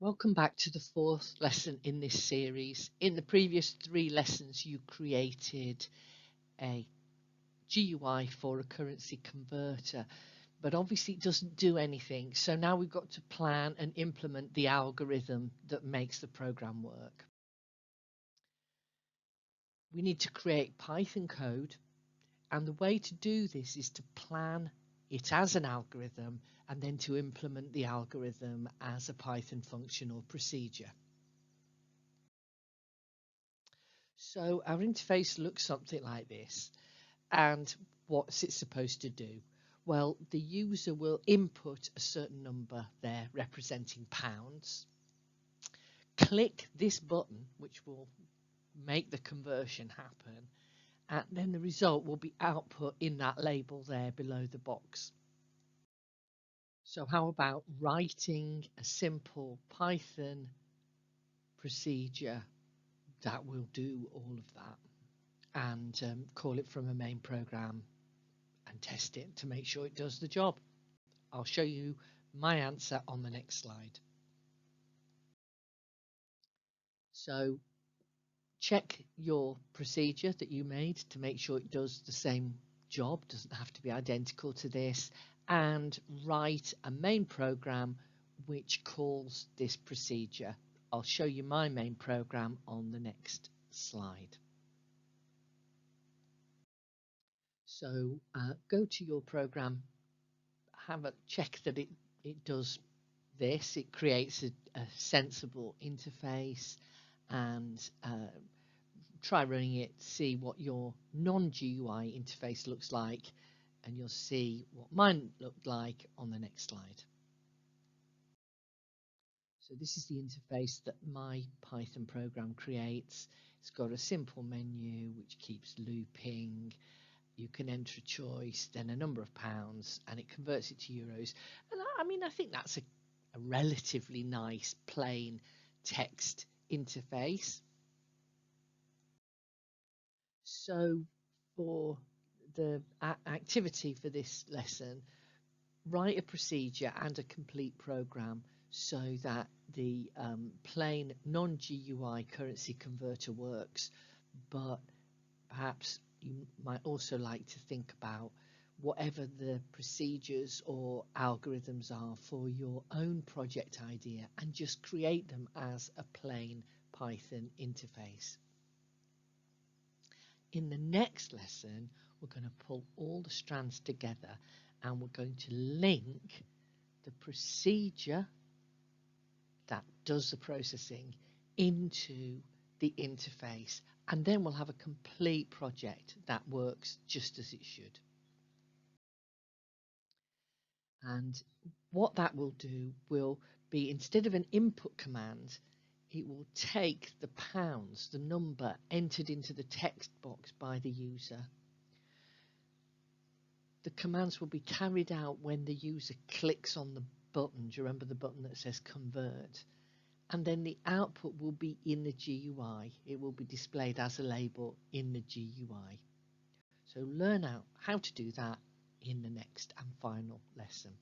Welcome back to the fourth lesson in this series. In the previous three lessons, you created a GUI for a currency converter, but obviously it doesn't do anything. So now we've got to plan and implement the algorithm that makes the program work. We need to create Python code, and the way to do this is to plan it as an algorithm and then to implement the algorithm as a Python function or procedure. So our interface looks something like this. And what's it supposed to do? Well, the user will input a certain number there representing pounds, click this button, which will make the conversion happen, and then the result will be output in that label there below the box. So how about writing a simple Python procedure that will do all of that and call it from a main program and test it to make sure it does the job? I'll show you my answer on the next slide. So check your procedure that you made to make sure it does the same job, doesn't have to be identical to this, and write a main program which calls this procedure. I'll show you my main program on the next slide. So go to your program, have a check that it does this. It creates a sensible interface, and try running it, see what your non-GUI interface looks like, and you'll see what mine looked like on the next slide. So this is the interface that my Python program creates. It's got a simple menu which keeps looping. You can enter a choice, then a number of pounds, and it converts it to euros. And I think that's a relatively nice plain text interface. So for the activity for this lesson, write a procedure and a complete program so that the plain non-GUI currency converter works, but perhaps you might also like to think about whatever the procedures or algorithms are for your own project idea and just create them as a plain Python interface. In the next lesson, we're going to pull all the strands together and we're going to link the procedure that does the processing into the interface, and then we'll have a complete project that works just as it should. And what that will do will be, instead of an input command, it will take the pounds, the number entered into the text box by the user. The commands will be carried out when the user clicks on the button. Do you remember the button that says convert? And then the output will be in the GUI. It will be displayed as a label in the GUI. So learn out how to do that in the next and final lesson.